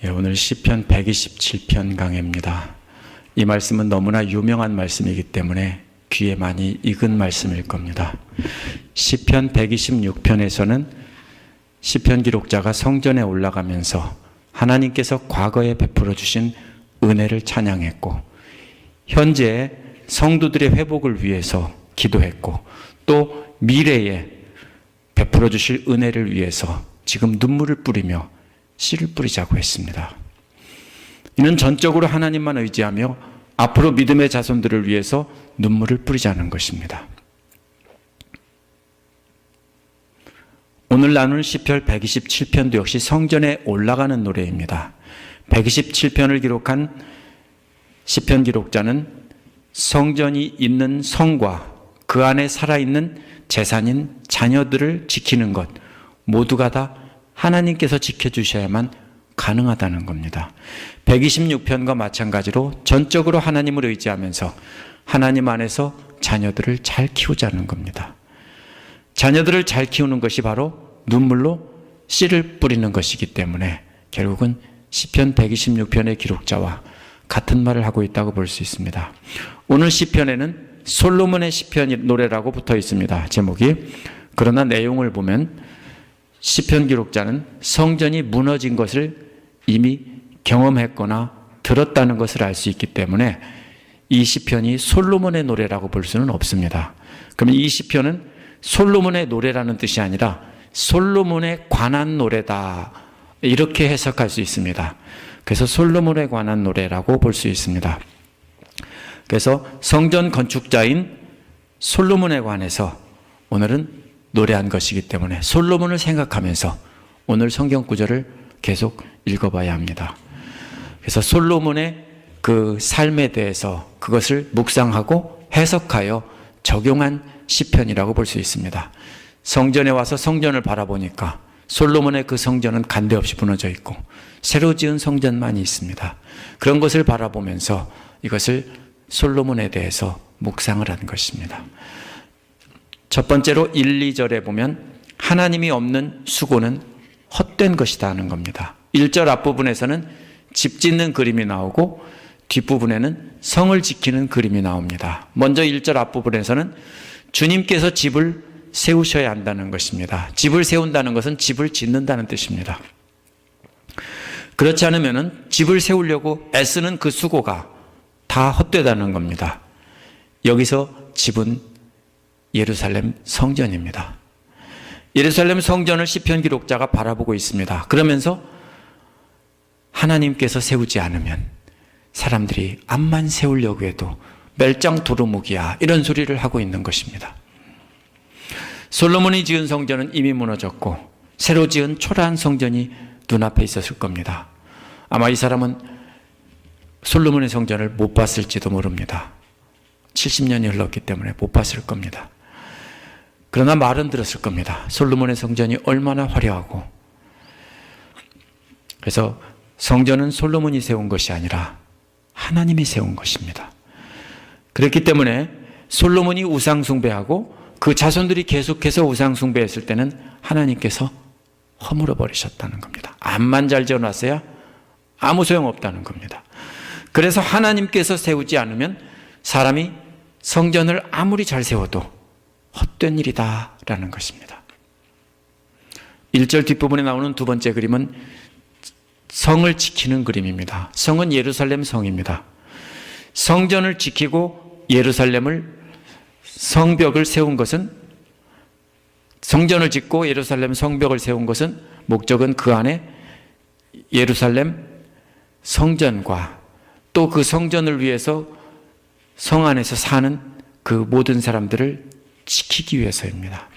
오늘 시편 127편 강해입니다. 이 말씀은 너무나 유명한 말씀이기 때문에 귀에 많이 익은 말씀일 겁니다. 시편 126편에서는 시편 기록자가 성전에 올라가면서 하나님께서 과거에 베풀어 주신 은혜를 찬양했고, 현재 성도들의 회복을 위해서 기도했고, 또 미래에 베풀어 주실 은혜를 위해서 지금 눈물을 뿌리며 씨를 뿌리자고 했습니다. 이는 전적으로 하나님만 의지하며 앞으로 믿음의 자손들을 위해서 눈물을 뿌리자는 것입니다. 오늘 나눌 시편 127편도 역시 성전에 올라가는 노래입니다. 127편을 기록한 시편 기록자는 성전이 있는 성과 그 안에 살아있는 재산인 자녀들을 지키는 것 모두가 다 하나님께서 지켜주셔야만 가능하다는 겁니다. 126편과 마찬가지로 전적으로 하나님을 의지하면서 하나님 안에서 자녀들을 잘 키우자는 겁니다. 자녀들을 잘 키우는 것이 바로 눈물로 씨를 뿌리는 것이기 때문에 결국은 시편 126편의 기록자와 같은 말을 하고 있다고 볼 수 있습니다. 오늘 시편에는 솔로몬의 시편 노래라고 붙어 있습니다. 제목이. 그러나 내용을 보면 시편 기록자는 성전이 무너진 것을 이미 경험했거나 들었다는 것을 알 수 있기 때문에 이 시편이 솔로몬의 노래라고 볼 수는 없습니다. 그러면 이 시편은 솔로몬의 노래라는 뜻이 아니라 솔로몬에 관한 노래다, 이렇게 해석할 수 있습니다. 그래서 솔로몬에 관한 노래라고 볼 수 있습니다. 그래서 성전 건축자인 솔로몬에 관해서 오늘은 노래한 것이기 때문에 솔로몬을 생각하면서 오늘 성경 구절을 계속 읽어봐야 합니다. 그래서 솔로몬의 그 삶에 대해서 그것을 묵상하고 해석하여 적용한 시편이라고 볼 수 있습니다. 성전에 와서 성전을 바라보니까 솔로몬의 그 성전은 간데 없이 무너져 있고 새로 지은 성전만이 있습니다. 그런 것을 바라보면서 이것을 솔로몬에 대해서 묵상을 한 것입니다. 첫 번째로 1, 2절에 보면 하나님이 없는 수고는 헛된 것이다 하는 겁니다. 1절 앞부분에서는 집 짓는 그림이 나오고 뒷부분에는 성을 지키는 그림이 나옵니다. 먼저 1절 앞부분에서는 주님께서 집을 세우셔야 한다는 것입니다. 집을 세운다는 것은 집을 짓는다는 뜻입니다. 그렇지 않으면 집을 세우려고 애쓰는 그 수고가 다 헛되다는 겁니다. 여기서 집은 예루살렘 성전입니다. 예루살렘 성전을 시편 기록자가 바라보고 있습니다. 그러면서 하나님께서 세우지 않으면 사람들이 암만 세우려고 해도 멸장 도루묵이야, 이런 소리를 하고 있는 것입니다. 솔로몬이 지은 성전은 이미 무너졌고 새로 지은 초라한 성전이 눈앞에 있었을 겁니다. 아마 이 사람은 솔로몬의 성전을 못 봤을지도 모릅니다. 70년이 흘렀기 때문에 못 봤을 겁니다. 그러나 말은 들었을 겁니다. 솔로몬의 성전이 얼마나 화려하고. 그래서 성전은 솔로몬이 세운 것이 아니라 하나님이 세운 것입니다. 그렇기 때문에 솔로몬이 우상 숭배하고 그 자손들이 계속해서 우상 숭배했을 때는 하나님께서 허물어 버리셨다는 겁니다. 암만 잘 지어놨어야 아무 소용없다는 겁니다. 그래서 하나님께서 세우지 않으면 사람이 성전을 아무리 잘 세워도 헛된 일이다 라는 것입니다. 1절 뒷부분에 나오는 두 번째 그림은 성을 지키는 그림입니다. 성은 예루살렘 성입니다. 성전을 지키고 예루살렘을 성벽을 세운 것은, 성전을 짓고 예루살렘 성벽을 세운 것은 목적은 그 안에 예루살렘 성전과 또 그 성전을 위해서 성 안에서 사는 그 모든 사람들을 지키기 위해서입니다.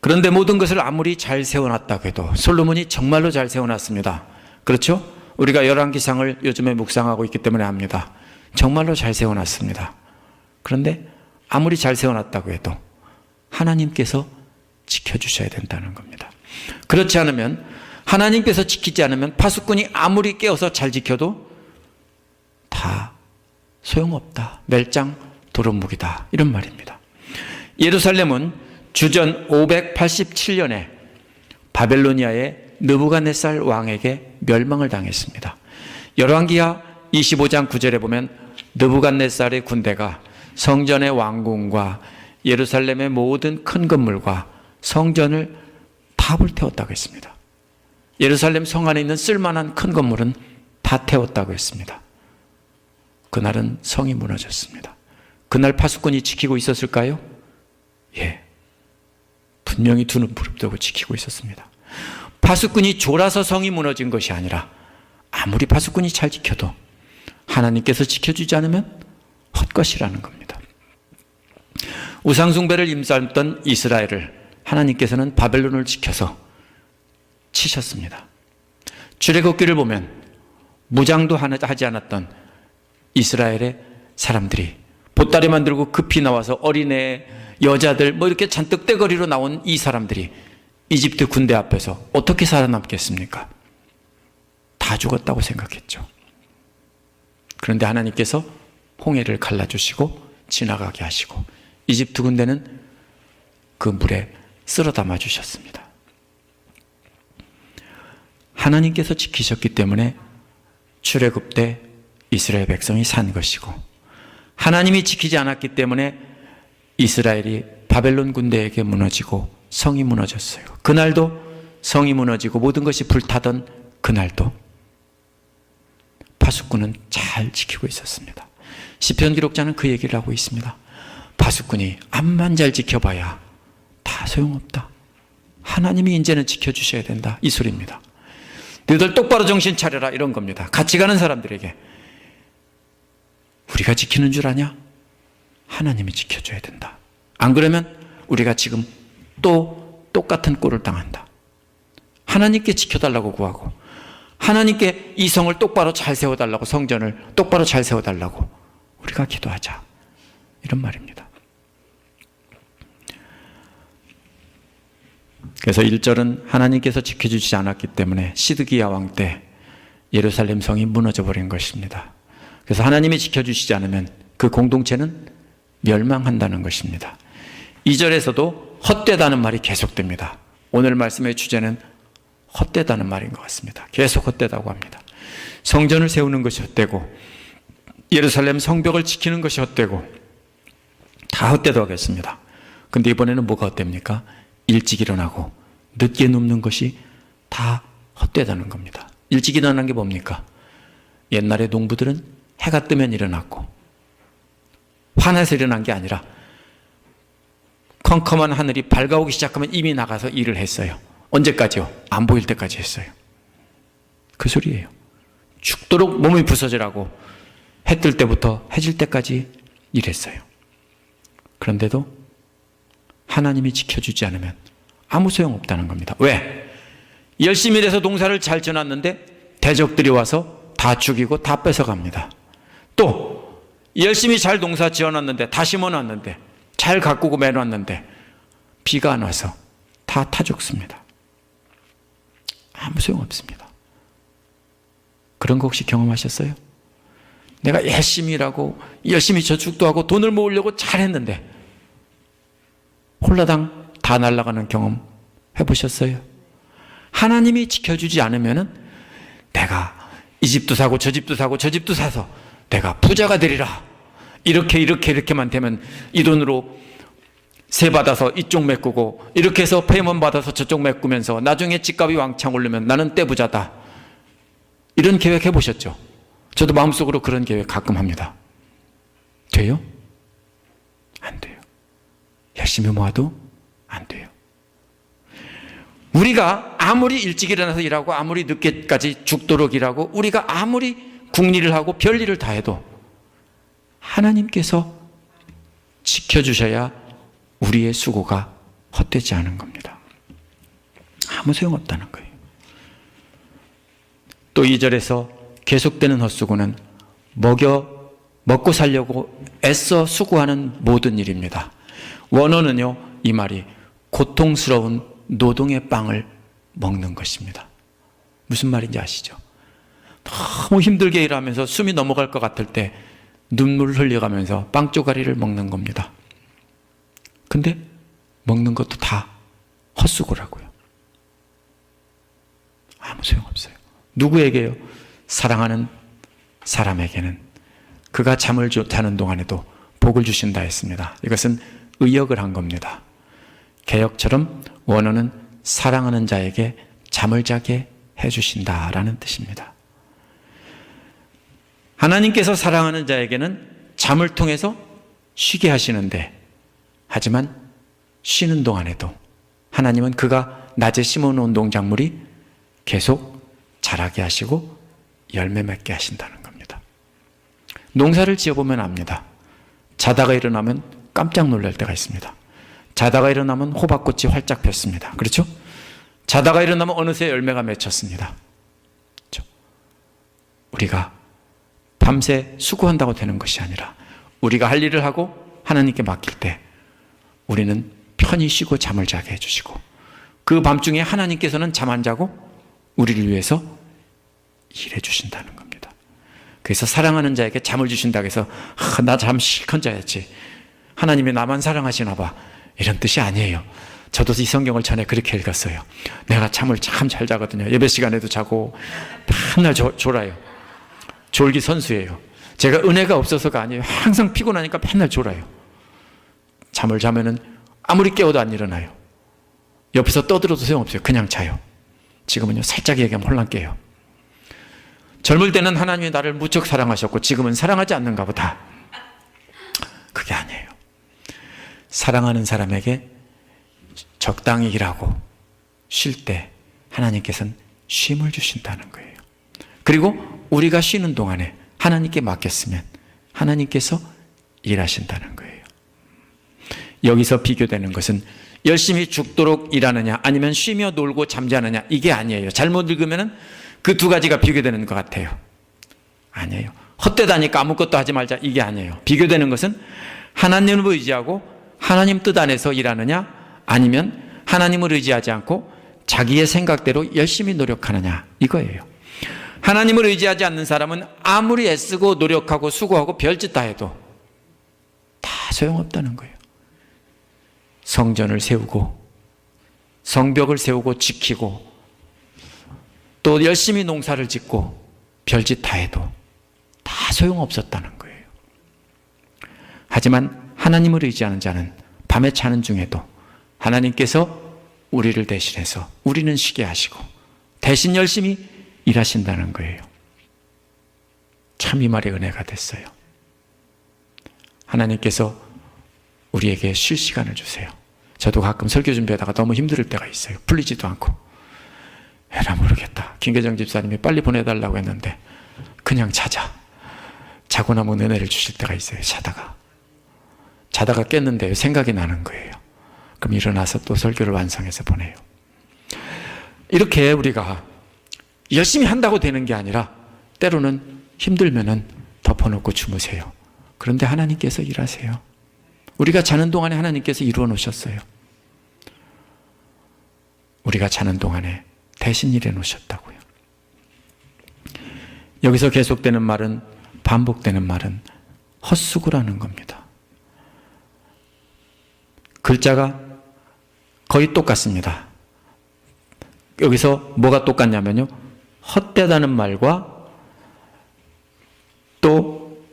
그런데 모든 것을 아무리 잘 세워놨다고 해도 솔로몬이 정말로 잘 세워놨습니다. 그렇죠? 우리가 열왕기상을 요즘에 묵상하고 있기 때문에 압니다. 정말로 잘 세워놨습니다. 그런데 아무리 잘 세워놨다고 해도 하나님께서 지켜주셔야 된다는 겁니다. 그렇지 않으면, 하나님께서 지키지 않으면 파수꾼이 아무리 깨어서 잘 지켜도 다 소용없다, 멸장 도루묵이다, 이런 말입니다. 예루살렘은 주전 587년에 바벨로니아에 느부갓네살 왕에게 멸망을 당했습니다. 열왕기하 25장 9절에 보면 느부갓네살의 군대가 성전의 왕궁과 예루살렘의 모든 큰 건물과 성전을 다 불태웠다고 했습니다. 예루살렘 성 안에 있는 쓸만한 큰 건물은 다 태웠다고 했습니다. 그날은 성이 무너졌습니다. 그날 파수꾼이 지키고 있었을까요? 예, 분명히 두 눈 부릅뜨고 지키고 있었습니다. 파수꾼이 졸아서 성이 무너진 것이 아니라 아무리 파수꾼이 잘 지켜도 하나님께서 지켜주지 않으면 헛것이라는 겁니다. 우상숭배를 임쌌던 이스라엘을 하나님께서는 바벨론을 지켜서 치셨습니다. 출애굽기를 보면 무장도 하지 않았던 이스라엘의 사람들이 보따리 만들고 급히 나와서 어린애, 여자들 이렇게 잔뜩 떼거리로 나온 이 사람들이 이집트 군대 앞에서 어떻게 살아남겠습니까? 다 죽었다고 생각했죠. 그런데 하나님께서 홍해를 갈라주시고 지나가게 하시고 이집트 군대는 그 물에 쓸어 담아 주셨습니다. 하나님께서 지키셨기 때문에 출애굽 때 이스라엘 백성이 산 것이고, 하나님이 지키지 않았기 때문에 이스라엘이 바벨론 군대에게 무너지고 성이 무너졌어요. 그날도 성이 무너지고 모든 것이 불타던 그날도 파수꾼은 잘 지키고 있었습니다. 시편 기록자는 그 얘기를 하고 있습니다. 파수꾼이 앞만 잘 지켜봐야 다 소용없다. 하나님이 이제는 지켜주셔야 된다. 이 소리입니다. 너희들 똑바로 정신 차려라, 이런 겁니다. 같이 가는 사람들에게 우리가 지키는 줄 아냐? 하나님이 지켜줘야 된다. 안 그러면 우리가 지금 또 똑같은 꼴을 당한다. 하나님께 지켜달라고 구하고, 하나님께 이 성을 똑바로 잘 세워달라고, 성전을 똑바로 잘 세워달라고 우리가 기도하자, 이런 말입니다. 그래서 1절은 하나님께서 지켜주지 않았기 때문에 시드기야 왕 때 예루살렘 성이 무너져 버린 것입니다. 그래서 하나님이 지켜주시지 않으면 그 공동체는 멸망한다는 것입니다. 2절에서도 헛되다는 말이 계속됩니다. 오늘 말씀의 주제는 헛되다는 말인 것 같습니다. 계속 헛되다고 합니다. 성전을 세우는 것이 헛되고 예루살렘 성벽을 지키는 것이 헛되고 다 헛되다고 하겠습니다. 근데 이번에는 뭐가 헛됩니까? 일찍 일어나고 늦게 눕는 것이 다 헛되다는 겁니다. 일찍 일어나는 게 뭡니까? 옛날에 농부들은 해가 뜨면 일어났고 화나서 일어난 게 아니라 컴컴한 하늘이 밝아오기 시작하면 이미 나가서 일을 했어요. 언제까지요? 안 보일 때까지 했어요. 그 소리예요. 죽도록 몸이 부서지라고 해 뜰 때부터 해질 때까지 일했어요. 그런데도 하나님이 지켜주지 않으면 아무 소용없다는 겁니다. 왜? 열심히 일해서 농사를 잘 지어놨는데 대적들이 와서 다 죽이고 다 뺏어갑니다. 또 열심히 잘 농사 지어놨는데, 다 심어놨는데, 잘 가꾸고 매놨는데 비가 안 와서 다 타 죽습니다. 아무 소용없습니다. 그런 거 혹시 경험하셨어요? 내가 열심히 일하고 열심히 저축도 하고 돈을 모으려고 잘했는데 홀라당 다 날아가는 경험 해보셨어요? 하나님이 지켜주지 않으면 내가 이 집도 사고 저 집도 사고 저 집도 사서 내가 부자가 되리라, 이렇게만 되면 이 돈으로 세 받아서 이쪽 메꾸고 이렇게 해서 페이먼 받아서 저쪽 메꾸면서 나중에 집값이 왕창 오르면 나는 떼부자다, 이런 계획 해보셨죠? 저도 마음속으로 그런 계획 가끔 합니다. 돼요? 안 돼요. 열심히 모아도 안 돼요. 우리가 아무리 일찍 일어나서 일하고 아무리 늦게까지 죽도록 일하고 우리가 아무리 국리를 하고 별일을 다 해도 하나님께서 지켜주셔야 우리의 수고가 헛되지 않은 겁니다. 아무 소용없다는 거예요. 또 2절에서 계속되는 헛수고는 먹고 살려고 애써 수고하는 모든 일입니다. 원어는요, 이 말이 고통스러운 노동의 빵을 먹는 것입니다. 무슨 말인지 아시죠? 너무 힘들게 일하면서 숨이 넘어갈 것 같을 때 눈물을 흘려가면서 빵 쪼가리를 먹는 겁니다. 근데 먹는 것도 다 헛수고라고요. 소용없어요. 누구에게요? 사랑하는 사람에게는 그가 잠을 자는 동안에도 복을 주신다 했습니다. 이것은 의역을 한 겁니다. 개역처럼 원어는 사랑하는 자에게 잠을 자게 해주신다라는 뜻입니다. 하나님께서 사랑하는 자에게는 잠을 통해서 쉬게 하시는데, 하지만 쉬는 동안에도 하나님은 그가 낮에 심어놓은 농작물이 계속 자라게 하시고 열매 맺게 하신다는 겁니다. 농사를 지어보면 압니다. 자다가 일어나면 깜짝 놀랄 때가 있습니다. 자다가 일어나면 호박꽃이 활짝 폈습니다. 그렇죠? 자다가 일어나면 어느새 열매가 맺혔습니다. 그렇죠? 우리가 밤새 수고한다고 되는 것이 아니라 우리가 할 일을 하고 하나님께 맡길 때 우리는 편히 쉬고 잠을 자게 해주시고, 그 밤중에 하나님께서는 잠 안 자고 우리를 위해서 일해 주신다는 겁니다. 그래서 사랑하는 자에게 잠을 주신다고 해서 나 잠 실컷 자야지, 하나님이 나만 사랑하시나 봐, 이런 뜻이 아니에요. 저도 이 성경을 전에 그렇게 읽었어요. 내가 잠을 참 잘 자거든요. 예배 시간에도 자고 맨날 졸아요. 졸기 선수예요. 제가 은혜가 없어서가 아니에요. 항상 피곤하니까 맨날 졸아요. 잠을 자면은 아무리 깨워도 안 일어나요. 옆에서 떠들어도 소용없어요. 그냥 자요. 지금은요, 살짝 얘기하면 홀랑 깨요. 젊을 때는 하나님이 나를 무척 사랑하셨고 지금은 사랑하지 않는가 보다. 그게 아니에요. 사랑하는 사람에게 적당히 일하고 쉴 때 하나님께서는 쉼을 주신다는 거예요. 그리고 우리가 쉬는 동안에 하나님께 맡겼으면 하나님께서 일하신다는 거예요. 여기서 비교되는 것은 열심히 죽도록 일하느냐 아니면 쉬며 놀고 잠자느냐, 이게 아니에요. 잘못 읽으면 그 두 가지가 비교되는 것 같아요. 아니에요. 헛되다니까 아무것도 하지 말자, 이게 아니에요. 비교되는 것은 하나님을 의지하고 하나님 뜻 안에서 일하느냐 아니면 하나님을 의지하지 않고 자기의 생각대로 열심히 노력하느냐, 이거예요. 하나님을 의지하지 않는 사람은 아무리 애쓰고 노력하고 수고하고 별짓 다 해도 다 소용없다는 거예요. 성전을 세우고 성벽을 세우고 지키고 또 열심히 농사를 짓고 별짓 다 해도 다 소용없었다는 거예요. 하지만 하나님을 의지하는 자는 밤에 자는 중에도 하나님께서 우리를 대신해서 우리는 쉬게 하시고 대신 열심히 일하신다는 거예요. 참 이 말이 은혜가 됐어요. 하나님께서 우리에게 쉴 시간을 주세요. 저도 가끔 설교 준비하다가 너무 힘들 때가 있어요. 풀리지도 않고. 에라 모르겠다. 김계정 집사님이 빨리 보내달라고 했는데 그냥 자자. 자고 나면 은혜를 주실 때가 있어요. 자다가 깼는데 생각이 나는 거예요. 그럼 일어나서 또 설교를 완성해서 보내요. 이렇게 우리가 열심히 한다고 되는 게 아니라 때로는 힘들면은 덮어놓고 주무세요. 그런데 하나님께서 일하세요. 우리가 자는 동안에 하나님께서 이루어 놓으셨어요. 우리가 자는 동안에 대신 일해 놓으셨다고요. 여기서 계속되는 말은, 반복되는 말은 헛수고라는 겁니다. 글자가 거의 똑같습니다. 여기서 뭐가 똑같냐면요, 헛되다는 말과 또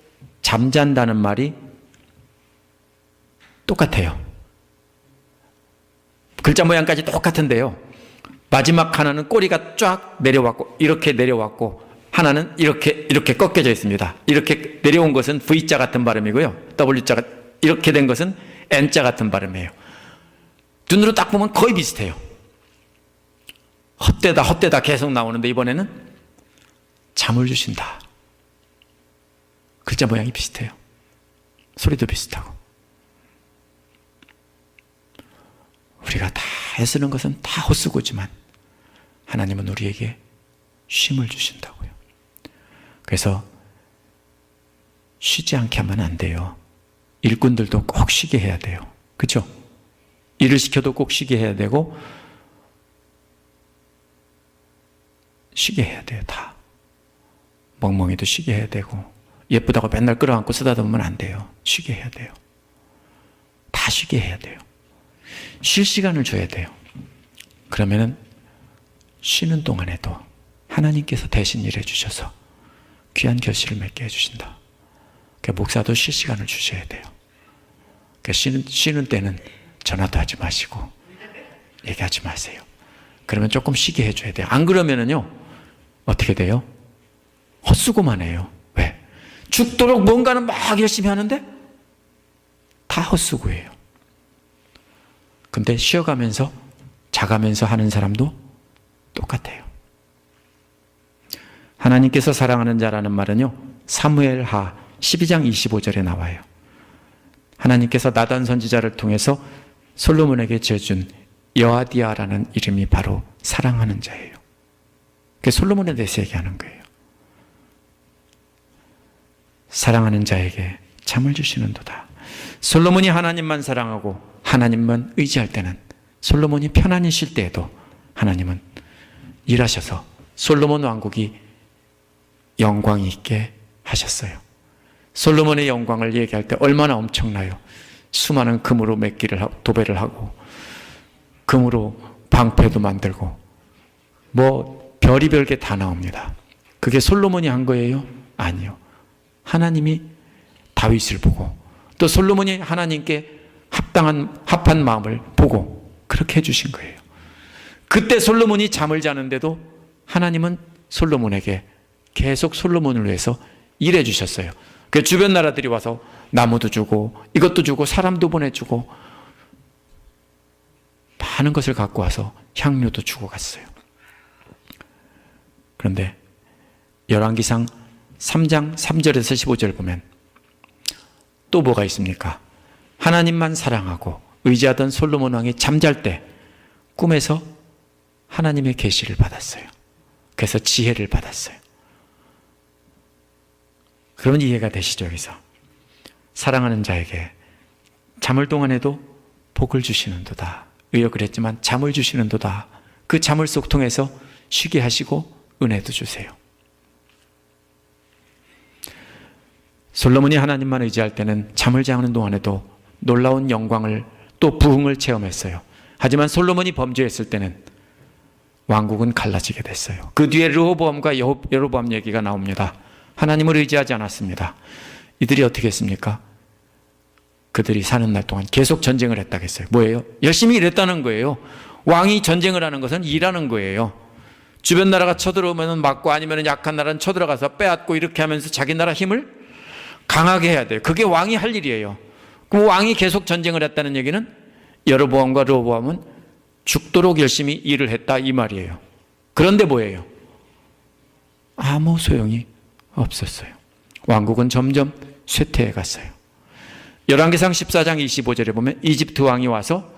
잠잔다는 말이 똑같아요. 글자 모양까지 똑같은데요, 마지막 하나는 꼬리가 쫙 내려왔고 이렇게 내려왔고 하나는 이렇게 꺾여져 있습니다. 이렇게 내려온 것은 V자 같은 발음이고요, W자가 이렇게 된 것은 N자 같은 발음이에요. 눈으로 딱 보면 거의 비슷해요. 헛되다 계속 나오는데 이번에는 잠을 주신다. 글자 모양이 비슷해요. 소리도 비슷하고. 우리가 다 애쓰는 것은 다 헛수고지만 하나님은 우리에게 쉼을 주신다고요. 그래서 쉬지 않게 하면 안 돼요. 일꾼들도 꼭 쉬게 해야 돼요. 그렇죠? 일을 시켜도 꼭 쉬게 해야 되고 쉬게 해야 돼요. 다. 멍멍이도 쉬게 해야 되고 예쁘다고 맨날 끌어안고 쓰다듬으면 안 돼요. 쉬게 해야 돼요. 다 쉬게 해야 돼요. 쉴 시간을 줘야 돼요. 그러면은 쉬는 동안에도 하나님께서 대신 일해 주셔서 귀한 결실을 맺게 해주신다. 그러니까 목사도 쉴 시간을 주셔야 돼요. 그러니까 쉬는 때는 전화도 하지 마시고 얘기하지 마세요. 그러면 조금 쉬게 해줘야 돼요. 안 그러면은요 어떻게 돼요? 헛수고만 해요. 왜? 죽도록 뭔가는 막 열심히 하는데 다 헛수고예요. 근데 쉬어가면서 자가면서 하는 사람도 똑같아요. 하나님께서 사랑하는 자라는 말은요 사무엘하 12장 25절에 나와요. 하나님께서 나단 선지자를 통해서 솔로몬에게 지어준 여아디아라는 이름이 바로 사랑하는 자예요. 그게 솔로몬에 대해서 얘기하는 거예요. 사랑하는 자에게 잠을 주시는도다. 솔로몬이 하나님만 사랑하고 하나님만 의지할 때는, 솔로몬이 편안히 쉴 때에도 하나님은 일하셔서 솔로몬 왕국이 영광이 있게 하셨어요. 솔로몬의 영광을 얘기할 때 얼마나 엄청나요. 수많은 금으로 맵기를 하고 도배를 하고 금으로 방패도 만들고 뭐 별의별 게 다 나옵니다. 그게 솔로몬이 한 거예요? 아니요. 하나님이 다윗을 보고 또 솔로몬이 하나님께 합한 마음을 보고 그렇게 해주신 거예요. 그때 솔로몬이 잠을 자는데도 하나님은 솔로몬에게 계속 솔로몬을 위해서 일해 주셨어요. 그 주변 나라들이 와서 나무도 주고 이것도 주고 사람도 보내주고 많은 것을 갖고 와서 향료도 주고 갔어요. 그런데 열왕기상 3장 3절에서 15절 보면 또 뭐가 있습니까? 하나님만 사랑하고 의지하던 솔로몬 왕이 잠잘 때 꿈에서 하나님의 계시를 받았어요. 그래서 지혜를 받았어요. 그러면 이해가 되시죠? 여기서 사랑하는 자에게 잠을 동안에도 복을 주시는도다. 의여 그랬지만 잠을 주시는도다. 그 잠을 속 통해서 쉬게 하시고 은혜도 주세요. 솔로몬이 하나님만 의지할 때는 잠을 자는 동안에도 놀라운 영광을 또 부흥을 체험했어요. 하지만 솔로몬이 범죄했을 때는 왕국은 갈라지게 됐어요. 그 뒤에 르호보암과 여로보암 얘기가 나옵니다. 하나님을 의지하지 않았습니다. 이들이 어떻게 했습니까? 그들이 사는 날 동안 계속 전쟁을 했다고 했어요. 뭐예요? 열심히 일했다는 거예요. 왕이 전쟁을 하는 것은 일하는 거예요. 주변 나라가 쳐들어오면 막고 아니면 약한 나라는 쳐들어가서 빼앗고 이렇게 하면서 자기 나라 힘을 강하게 해야 돼요. 그게 왕이 할 일이에요. 그 왕이 계속 전쟁을 했다는 얘기는 여로보암과 르호보암은 죽도록 열심히 일을 했다 이 말이에요. 그런데 뭐예요? 아무 소용이 없었어요. 왕국은 점점 쇠퇴해 갔어요. 열왕기상 14장 25절에 보면 이집트 왕이 와서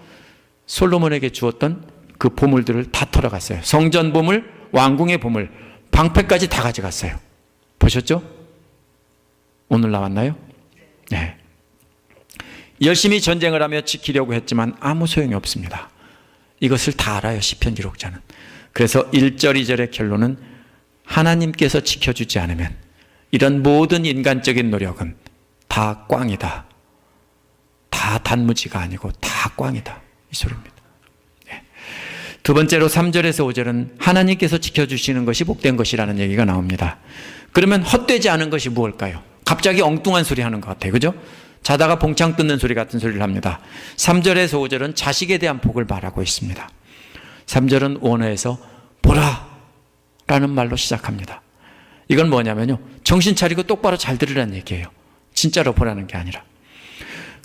솔로몬에게 주었던 그 보물들을 다 털어갔어요. 성전 보물, 왕궁의 보물, 방패까지 다 가져갔어요. 보셨죠? 오늘 나왔나요? 네. 열심히 전쟁을 하며 지키려고 했지만 아무 소용이 없습니다. 이것을 다 알아요, 시편 기록자는. 그래서 1절, 2절의 결론은 하나님께서 지켜주지 않으면 이런 모든 인간적인 노력은 다 꽝이다. 다 단무지가 아니고 다 꽝이다. 이 소리입니다. 네. 두 번째로 3절에서 5절은 하나님께서 지켜주시는 것이 복된 것이라는 얘기가 나옵니다. 그러면 헛되지 않은 것이 무엇일까요? 갑자기 엉뚱한 소리 하는 것 같아요. 그죠? 자다가 봉창 뜯는 소리 같은 소리를 합니다. 3절에서 5절은 자식에 대한 복을 말하고 있습니다. 3절은 원어에서 보라 라는 말로 시작합니다. 이건 뭐냐면요, 정신 차리고 똑바로 잘 들으라는 얘기예요. 진짜로 보라는 게 아니라.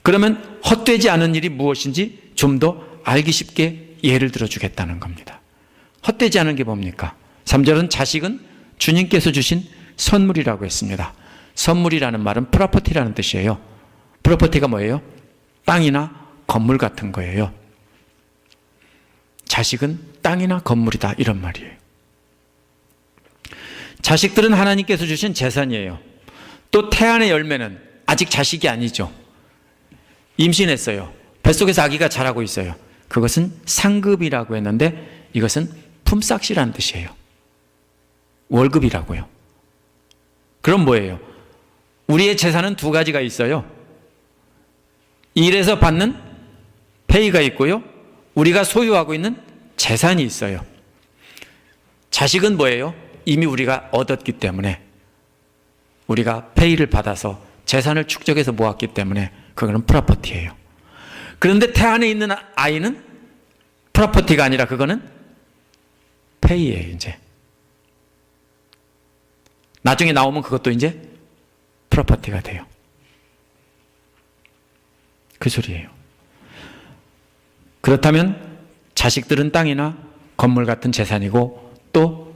그러면 헛되지 않은 일이 무엇인지 좀 더 알기 쉽게 예를 들어주겠다는 겁니다. 헛되지 않은 게 뭡니까? 3절은 자식은 주님께서 주신 선물이라고 했습니다. 선물이라는 말은 프로퍼티라는 뜻이에요. 프로퍼티가 뭐예요? 땅이나 건물 같은 거예요. 자식은 땅이나 건물이다 이런 말이에요. 자식들은 하나님께서 주신 재산이에요. 또 태안의 열매는 아직 자식이 아니죠. 임신했어요. 뱃속에서 아기가 자라고 있어요. 그것은 상급이라고 했는데 이것은 품삯이라는 뜻이에요. 월급이라고요. 그럼 뭐예요? 우리의 재산은 두 가지가 있어요. 일해서 받는 페이가 있고요, 우리가 소유하고 있는 재산이 있어요. 자식은 뭐예요? 이미 우리가 얻었기 때문에, 우리가 페이를 받아서 재산을 축적해서 모았기 때문에 그거는 프로퍼티예요. 그런데 태안에 있는 아이는 프로퍼티가 아니라 그거는 페이예요. 이제 나중에 나오면 그것도 이제 프로퍼티가 돼요. 그 소리예요. 그렇다면 자식들은 땅이나 건물 같은 재산이고 또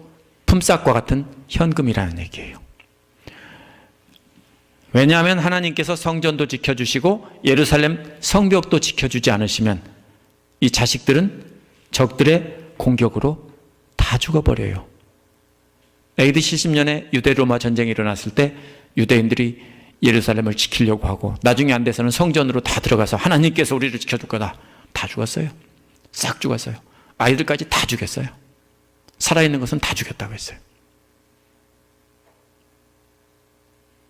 품삯과 같은 현금이라는 얘기예요. 왜냐하면 하나님께서 성전도 지켜주시고 예루살렘 성벽도 지켜주지 않으시면 이 자식들은 적들의 공격으로 다 죽어버려요. AD 70년에 유대 로마 전쟁이 일어났을 때 유대인들이 예루살렘을 지키려고 하고 나중에 안 돼서는 성전으로 다 들어가서 하나님께서 우리를 지켜줄 거다. 다 죽었어요. 싹 죽었어요. 아이들까지 다 죽였어요. 살아있는 것은 다 죽였다고 했어요.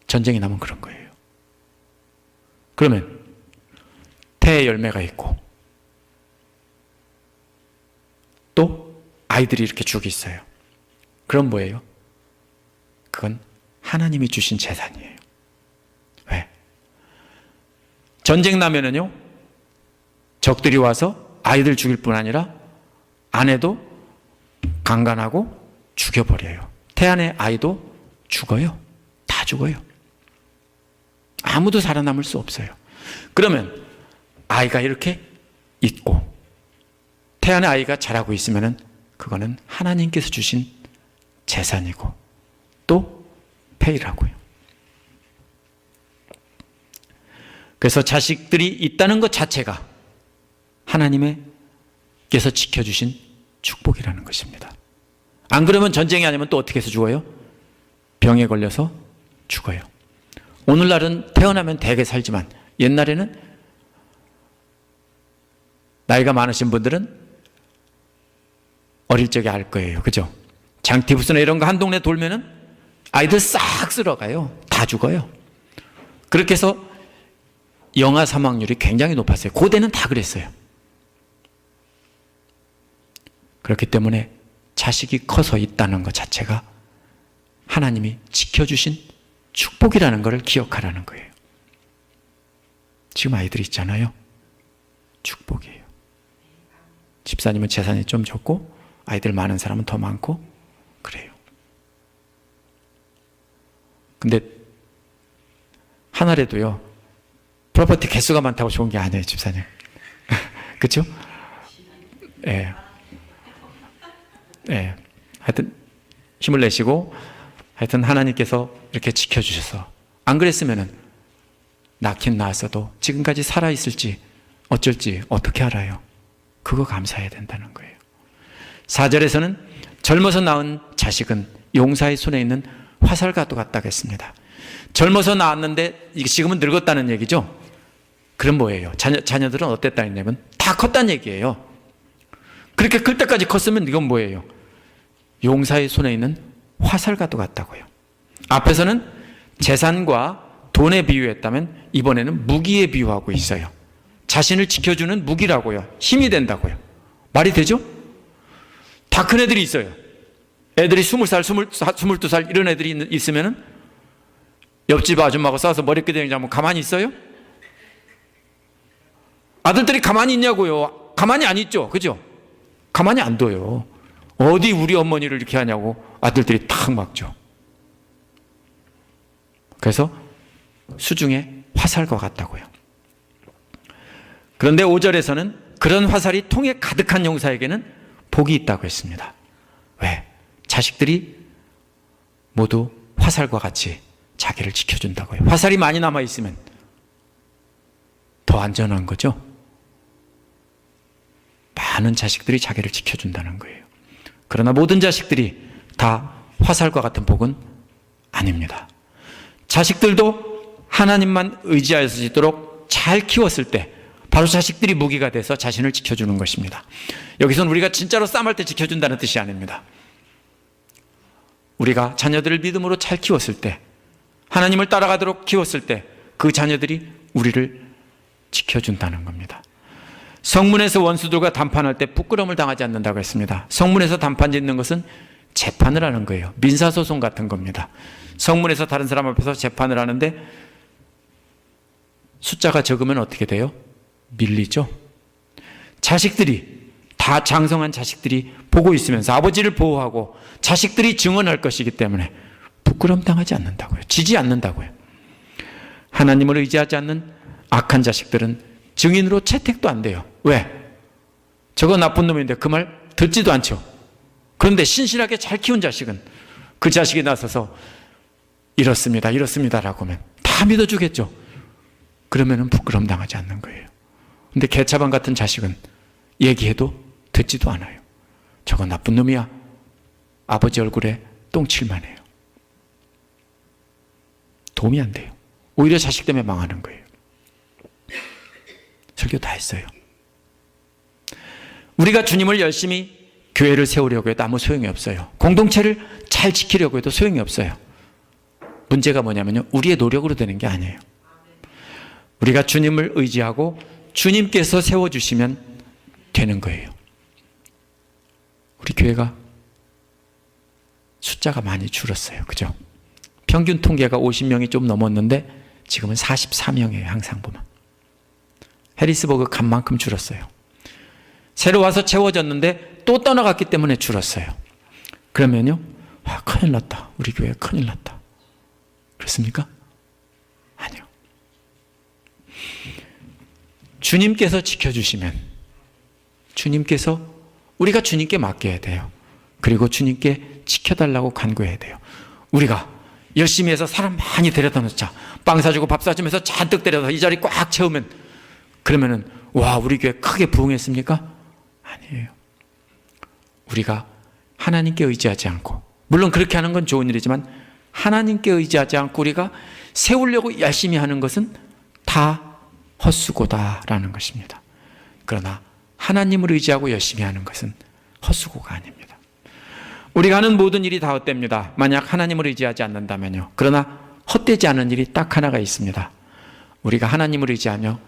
전쟁이 나면 그런 거예요. 그러면 태의 열매가 있고 또 아이들이 이렇게 죽이 있어요. 그럼 뭐예요? 그건 하나님이 주신 재산이에요. 왜? 전쟁 나면은요, 적들이 와서 아이들 죽일 뿐 아니라 아내도 강간하고 죽여버려요. 태안의 아이도 죽어요. 다 죽어요. 아무도 살아남을 수 없어요. 그러면 아이가 이렇게 있고 태안의 아이가 자라고 있으면은 그거는 하나님께서 주신 재산이고 또 페이라고요. 그래서 자식들이 있다는 것 자체가 하나님께서 지켜주신 축복이라는 것입니다. 안 그러면 전쟁이 아니면 또 어떻게 해서 죽어요? 병에 걸려서 죽어요. 오늘날은 태어나면 대개 살지만 옛날에는 나이가 많으신 분들은 어릴 적에 알 거예요. 그죠? 장티푸스나 이런 거 한 동네 돌면은 아이들 싹 쓸어가요. 다 죽어요. 그렇게 해서 영아 사망률이 굉장히 높았어요. 고대는 다 그랬어요. 그렇기 때문에 자식이 커서 있다는 것 자체가 하나님이 지켜주신 축복이라는 것을 기억하라는 거예요. 지금 아이들 있잖아요. 축복이에요. 집사님은 재산이 좀 적고 아이들 많은 사람은 더 많고 그래요. 근데 하나라도요, 프로퍼티 개수가 많다고 좋은 게 아니에요, 집사님. 그렇죠? 예. 예. 하여튼 힘을 내시고 하여튼 하나님께서 이렇게 지켜주셔서 안 그랬으면은 낳긴 낳았어도 지금까지 살아있을지 어쩔지 어떻게 알아요? 그거 감사해야 된다는 거예요. 4절에서는 젊어서 낳은 자식은 용사의 손에 있는 화살과도 같다고 했습니다. 젊어서 낳았는데 지금은 늙었다는 얘기죠. 그럼 뭐예요? 자녀들은 어땠다는 얘기냐면 다 컸다는 얘기예요. 그렇게 클 때까지 컸으면 이건 뭐예요? 용사의 손에 있는 화살과도 같다고요. 앞에서는 재산과 돈에 비유했다면 이번에는 무기에 비유하고 있어요. 자신을 지켜주는 무기라고요. 힘이 된다고요. 말이 되죠? 다 큰 애들이 있어요. 애들이 20살, 22살 이런 애들이 있으면 옆집 아줌마하고 싸워서 머리끄댕이 잡으면 가만히 있어요? 아들들이 가만히 있냐고요. 가만히 안 있죠. 그죠? 가만히 안 둬요. 어디 우리 어머니를 이렇게 하냐고 아들들이 탁 막죠. 그래서 수중에 화살과 같다고요. 그런데 5절에서는 그런 화살이 통에 가득한 용사에게는 복이 있다고 했습니다. 왜? 자식들이 모두 화살과 같이 자기를 지켜준다고요. 화살이 많이 남아있으면 더 안전한 거죠. 많은 자식들이 자기를 지켜준다는 거예요. 그러나 모든 자식들이 다 화살과 같은 복은 아닙니다. 자식들도 하나님만 의지할 수 있도록 잘 키웠을 때 바로 자식들이 무기가 돼서 자신을 지켜주는 것입니다. 여기서는 우리가 진짜로 싸움할 때 지켜준다는 뜻이 아닙니다. 우리가 자녀들을 믿음으로 잘 키웠을 때, 하나님을 따라가도록 키웠을 때 그 자녀들이 우리를 지켜준다는 겁니다. 성문에서 원수들과 담판할 때 부끄러움을 당하지 않는다고 했습니다. 성문에서 담판 짓는 것은 재판을 하는 거예요. 민사소송 같은 겁니다. 성문에서 다른 사람 앞에서 재판을 하는데 숫자가 적으면 어떻게 돼요? 밀리죠. 자식들이, 다 장성한 자식들이 보고 있으면서 아버지를 보호하고 자식들이 증언할 것이기 때문에 부끄럼 당하지 않는다고요. 지지 않는다고요. 하나님을 의지하지 않는 악한 자식들은 증인으로 채택도 안 돼요. 왜? 저거 나쁜 놈인데 그 말 듣지도 않죠. 그런데 신실하게 잘 키운 자식은 그 자식이 나서서 이렇습니다, 이렇습니다라고 하면 다 믿어주겠죠. 그러면은 부끄럼 당하지 않는 거예요. 근데 개차반 같은 자식은 얘기해도 듣지도 않아요. 저거 나쁜 놈이야. 아버지 얼굴에 똥칠만 해요. 도움이 안 돼요. 오히려 자식 때문에 망하는 거예요. 설교 다 했어요. 우리가 주님을 열심히 교회를 세우려고 해도 아무 소용이 없어요. 공동체를 잘 지키려고 해도 소용이 없어요. 문제가 뭐냐면요, 우리의 노력으로 되는 게 아니에요. 우리가 주님을 의지하고 주님께서 세워주시면 되는 거예요. 우리 교회가 숫자가 많이 줄었어요. 그죠? 평균 통계가 50명이 좀 넘었는데 지금은 44명이에요. 항상 보면. 해리스버그 간 만큼 줄었어요. 새로 와서 채워졌는데 또 떠나갔기 때문에 줄었어요. 그러면요, 큰일 났다. 우리 교회 큰일 났다. 그렇습니까? 아니요. 주님께서 지켜주시면, 주님께서, 우리가 주님께 맡겨야 돼요. 그리고 주님께 지켜달라고 간구해야 돼요. 우리가 열심히 해서 사람 많이 데려다 놓자, 빵 사주고 밥 사주면서 잔뜩 데려다 이 자리 꽉 채우면, 그러면은 와, 우리 교회 크게 부흥했습니까? 아니에요. 우리가 하나님께 의지하지 않고, 물론 그렇게 하는 건 좋은 일이지만 하나님께 의지하지 않고 우리가 세우려고 열심히 하는 것은 다 헛수고다라는 것입니다. 그러나 하나님을 의지하고 열심히 하는 것은 헛수고가 아닙니다. 우리가 하는 모든 일이 다 헛됩니다. 만약 하나님을 의지하지 않는다면요. 그러나 헛되지 않은 일이 딱 하나가 있습니다. 우리가 하나님을 의지하며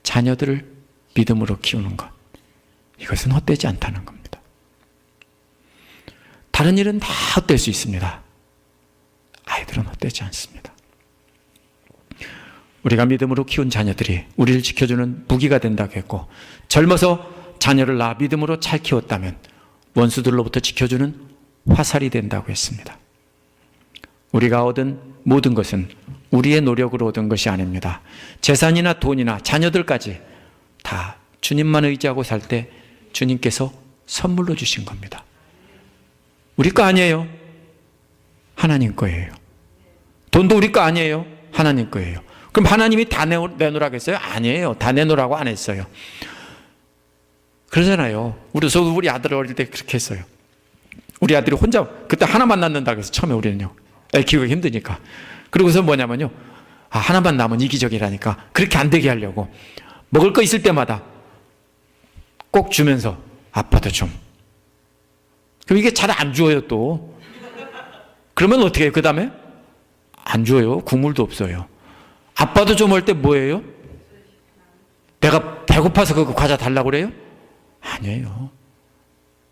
자녀들을 믿음으로 키우는 것, 이것은 헛되지 않다는 겁니다. 다른 일은 다 헛될 수 있습니다. 아이들은 헛되지 않습니다. 우리가 믿음으로 키운 자녀들이 우리를 지켜주는 무기가 된다고 했고, 젊어서 자녀를 낳아 믿음으로 잘 키웠다면 원수들로부터 지켜주는 화살이 된다고 했습니다. 우리가 얻은 모든 것은 우리의 노력으로 얻은 것이 아닙니다. 재산이나 돈이나 자녀들까지 다 주님만 의지하고 살 때 주님께서 선물로 주신 겁니다. 우리 거 아니에요. 하나님 거예요. 돈도 우리 거 아니에요. 하나님 거예요. 그럼 하나님이 다 내놓으라고 했어요? 아니에요. 다 내놓으라고 안 했어요. 그러잖아요. 저도 우리 아들 어릴 때 그렇게 했어요. 우리 아들이 혼자, 그때 하나만 낳는다고 해서 처음에 우리는요, 애 키우기 힘드니까. 그러고서 뭐냐면요, 하나만 낳으면 이기적이라니까 그렇게 안 되게 하려고 먹을 거 있을 때마다 꼭 주면서 아빠도 좀. 그럼 이게 잘 안 주어요 또. 그러면 어떻게 해요? 그 다음에 안 줘요. 국물도 없어요. 아빠도 좀 할 때 뭐예요? 내가 배고파서 그 과자 달라고 그래요? 아니에요.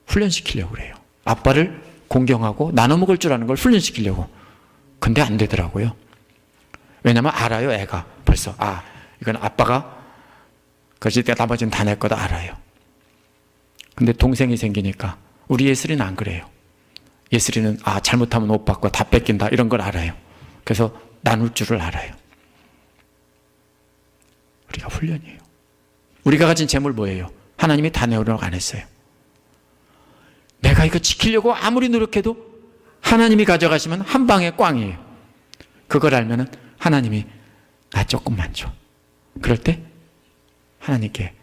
훈련시키려고 그래요. 아빠를 공경하고 나눠 먹을 줄 아는 걸 훈련시키려고. 근데 안 되더라고요. 왜냐면 알아요, 애가. 벌써 이건 아빠가 그것이 나머지는 다 내 거다 알아요. 근데 동생이 생기니까 우리 예슬이는 안 그래요. 예슬이는 잘못하면 옷 받고 다 뺏긴다 이런 걸 알아요. 그래서 나눌 줄을 알아요. 우리가 훈련이에요. 우리가 가진 재물 뭐예요? 하나님이 다 내오려고 안 했어요. 내가 이거 지키려고 아무리 노력해도 하나님이 가져가시면 한 방에 꽝이에요. 그걸 알면은 하나님이 나 조금만 줘. 그럴 때 하나님께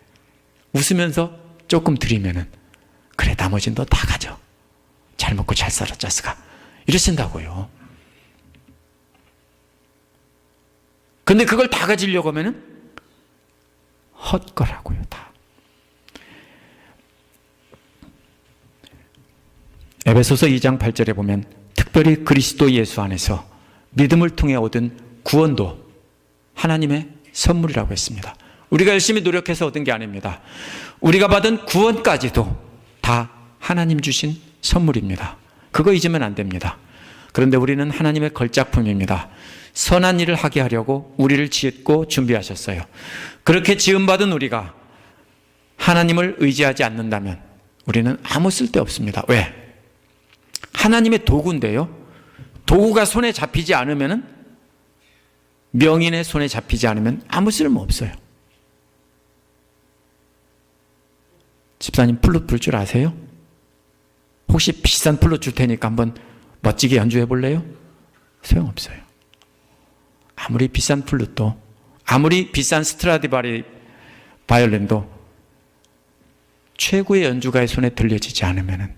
웃으면서 조금 드리면은, 그래 나머지는 너 다 가져. 잘 먹고 잘 살아 짜스가. 이러신다고요. 근데 그걸 다 가지려고 하면은 헛거라고요, 다. 에베소서 2장 8절에 보면 특별히 그리스도 예수 안에서 믿음을 통해 얻은 구원도 하나님의 선물이라고 했습니다. 우리가 열심히 노력해서 얻은 게 아닙니다. 우리가 받은 구원까지도 다 하나님 주신 선물입니다. 그거 잊으면 안 됩니다. 그런데 우리는 하나님의 걸작품입니다. 선한 일을 하게 하려고 우리를 지었고 준비하셨어요. 그렇게 지음받은 우리가 하나님을 의지하지 않는다면 우리는 아무 쓸데 없습니다. 왜? 하나님의 도구인데요. 도구가 손에 잡히지 않으면, 명인의 손에 잡히지 않으면 아무 쓸모 없어요. 집사님 플룻 불 줄 아세요? 혹시 비싼 플룻 줄 테니까 한번 멋지게 연주해 볼래요? 소용없어요. 아무리 비싼 플룻도, 아무리 비싼 스트라디바리 바이올린도 최고의 연주가의 손에 들려지지 않으면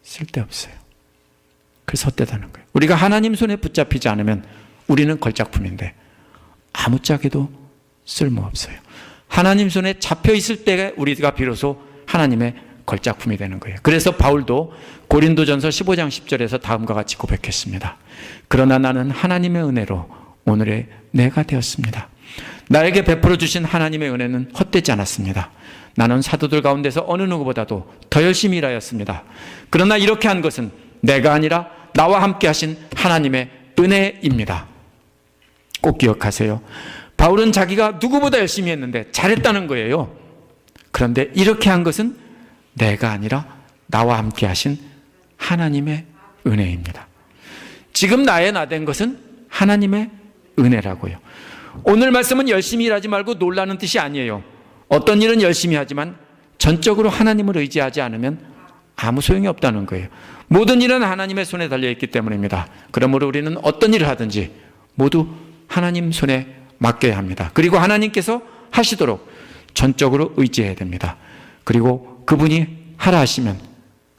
쓸데없어요. 그래서 헛되다는 거예요. 우리가 하나님 손에 붙잡히지 않으면 우리는 걸작품인데 아무짝에도 쓸모없어요. 하나님 손에 잡혀 있을 때 우리가 비로소 하나님의 걸작품이 되는 거예요. 그래서 바울도 고린도전서 15장 10절에서 다음과 같이 고백했습니다. 그러나 나는 하나님의 은혜로 오늘의 내가 되었습니다. 나에게 베풀어 주신 하나님의 은혜는 헛되지 않았습니다. 나는 사도들 가운데서 어느 누구보다도 더 열심히 일하였습니다. 그러나 이렇게 한 것은 내가 아니라 나와 함께 하신 하나님의 은혜입니다. 꼭 기억하세요. 바울은 자기가 누구보다 열심히 했는데 잘했다는 거예요. 그런데 이렇게 한 것은 내가 아니라 나와 함께 하신 하나님의 은혜입니다. 지금 나의 나 된 것은 하나님의 은혜라고요. 오늘 말씀은 열심히 일하지 말고 놀라는 뜻이 아니에요. 어떤 일은 열심히 하지만 전적으로 하나님을 의지하지 않으면 아무 소용이 없다는 거예요. 모든 일은 하나님의 손에 달려있기 때문입니다. 그러므로 우리는 어떤 일을 하든지 모두 하나님 손에 맡겨야 합니다. 그리고 하나님께서 하시도록 전적으로 의지해야 됩니다. 그리고 그분이 하라 하시면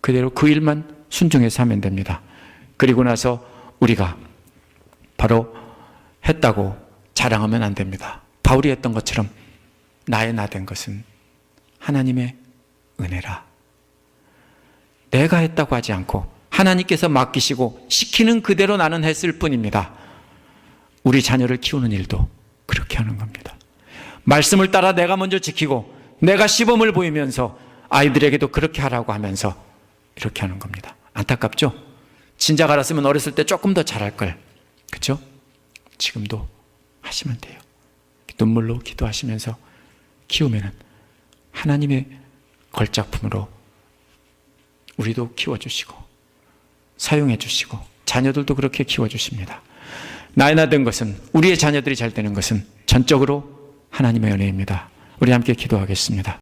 그대로 그 일만 순종해서 하면 됩니다. 그리고 나서 우리가 바로 했다고 자랑하면 안 됩니다. 바울이 했던 것처럼 나의 나 된 것은 하나님의 은혜라. 내가 했다고 하지 않고 하나님께서 맡기시고 시키는 그대로 나는 했을 뿐입니다. 우리 자녀를 키우는 일도 그렇게 하는 겁니다. 말씀을 따라 내가 먼저 지키고 내가 시범을 보이면서 아이들에게도 그렇게 하라고 하면서 이렇게 하는 겁니다. 안타깝죠? 진작 알았으면 어렸을 때 조금 더 잘할 걸. 그렇죠? 지금도 하시면 돼요. 눈물로 기도하시면서 키우면 하나님의 걸작품으로 우리도 키워주시고 사용해 주시고 자녀들도 그렇게 키워주십니다. 나의 나 된 것은, 우리의 자녀들이 잘 되는 것은 전적으로 하나님의 은혜입니다. 우리 함께 기도하겠습니다.